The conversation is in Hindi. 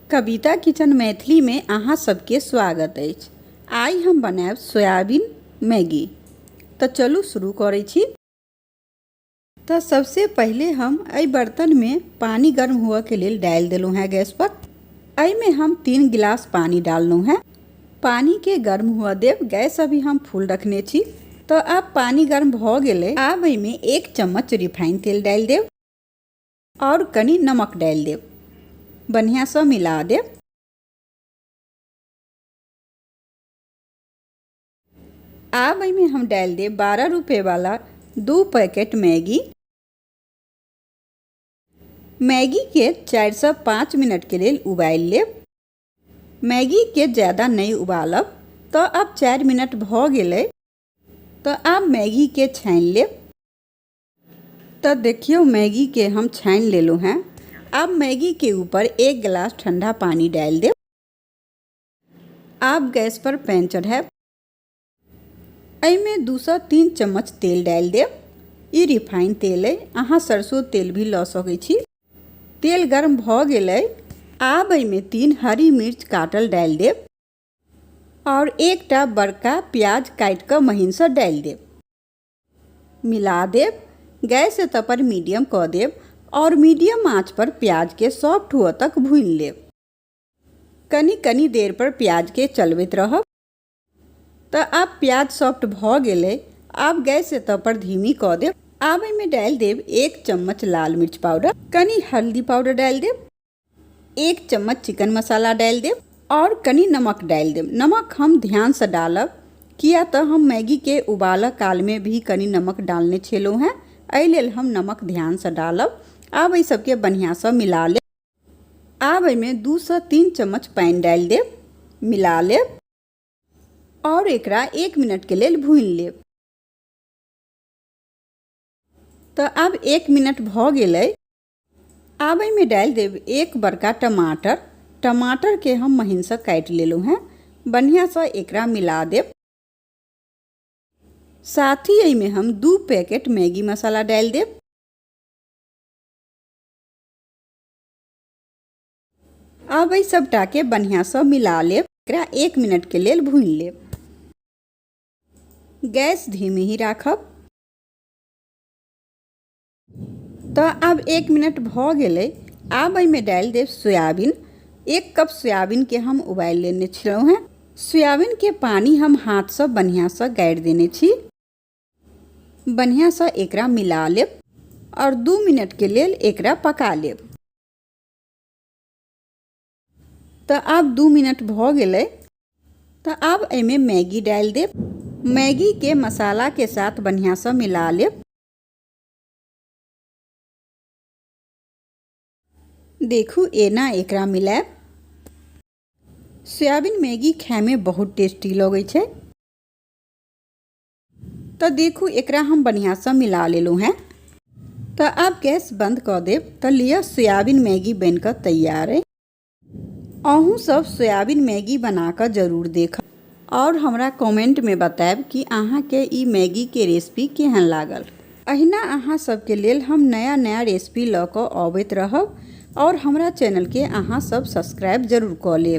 कविता किचन मैथिली में अहाँ सबके स्वागत अछि। आइ हम बनायब सोयाबीन मैगी। तो चलू शुरू करै छी। तो सबसे पहले हम एहि बर्तन में पानी गर्म हुआ के लिए डाल देलूँ हैं गैस पर। एहि में हम 3 गिलास पानी डालनू है। पानी के गर्म हुआ देव। गैस अभी हम फुल रखने छी। तो अब पानी गर्म हो गेले। अब एहि में 1 चम्मच रिफाइन तेल डाल देव और कनी नमक डाल देव। बढ़िया से मिला देव। अब में हम डाल देव 12 रुपए वाला 2 पैकेट मैगी। मैगी के 4 से 5 मिनट के लिए उबाल लेब। मैगी के ज़्यादा नहीं उबालब। तो अब 4 मिनट हो गए। तो अब मैगी के छान लेब। तो देखियो मैगी के हम छान लेलू हैं। अब मैगी के ऊपर 1 गिलास ठंडा पानी डाल देव। अब गैस पर पैन चढ़ाब। में 2 से 3 चम्मच तेल डाल देव। ये रिफाइन तेल है। अहाँ सरसों तेल भी ल सकै छी। तेल गर्म हो गए। अब में 3 हरी मिर्च काटल डाल देव और 1 बड़का प्याज काट कर महीन से डाल देव। मिला देव। गैस पर मीडियम कर देव और मीडियम आंच पर प्याज के सॉफ्ट हुआ तक भून लेव। कनी देर पर प्याज के चलबैत रहब। तो अब प्याज सॉफ्ट हो गए। अब गैस पर धीमी कर देव। अब में डाल देव 1 चम्मच लाल मिर्च पाउडर, कनी हल्दी पाउडर डाल देव, 1 चम्मच चिकन मसाला डाल देव और कनी नमक डाल देव। नमक हम ध्यान से डालब किया तो हम मैगी के उबाला काल में भी कनी नमक डालने छेलो हैं। एहि लेल हम नमक ध्यान से डालब। अब ये सबके बढ़िया से मिला ले। अब में 2 से 3 चम्मच पानी डाल देव। मिला लेब और एकरा 1 मिनट के लिए भून लेब। तो अब 1 मिनट हो गए। अब में डाल देव 1 बड़का टमाटर। टमाटर के हम महीन से काट लेलू हैं। बढ़िया से एकरा मिला देव। साथ ही में हम 2 पैकेट मैगी मसाला डाल देव। अब सबटा के बढ़िया से मिला लेब। एकरा 1 मिनट के लिए भून लेब। गैस धीमी ही राखब। तो अब 1 मिनट हो गए। अब में डाल देव सोयाबीन। 1 कप सोयाबीन के हम उबाल लेने छलौ हैं। सोयाबीन के पानी हम हाथ से बढ़िया से गाड़ देने छी। बढ़िया से एकरा मिला लेब और 2 मिनट के लिए एकरा पका लेब। तो अब 2 मिनट हो गए। तो अब में मैगी डाल देव। मैगी के मसाला के साथ बढ़िया से मिला लेब। देखू एना एकरा मिलाब। सोयाबीन मैगी खाए में बहुत टेस्टी लगे छे। तो देखू एकरा हम बढ़िया से मिला लेलू हैं। तो अब गैस बंद कर देव। तो लिया सोयाबीन मैगी बनकर तैयार है। अहूँ सब सोयाबीन मैगी बनाकर जरूर देख और हमरा कमेंट में बताएब कि अहाँ के ई मैगी के रेसिपी केहन लागल। अहिना अहाँ सबके लेल हम नया नया रेसिपी ल क अबैत रहब और हमरा चैनल के अहाँ सब सब्सक्राइब जरूर कर लेब।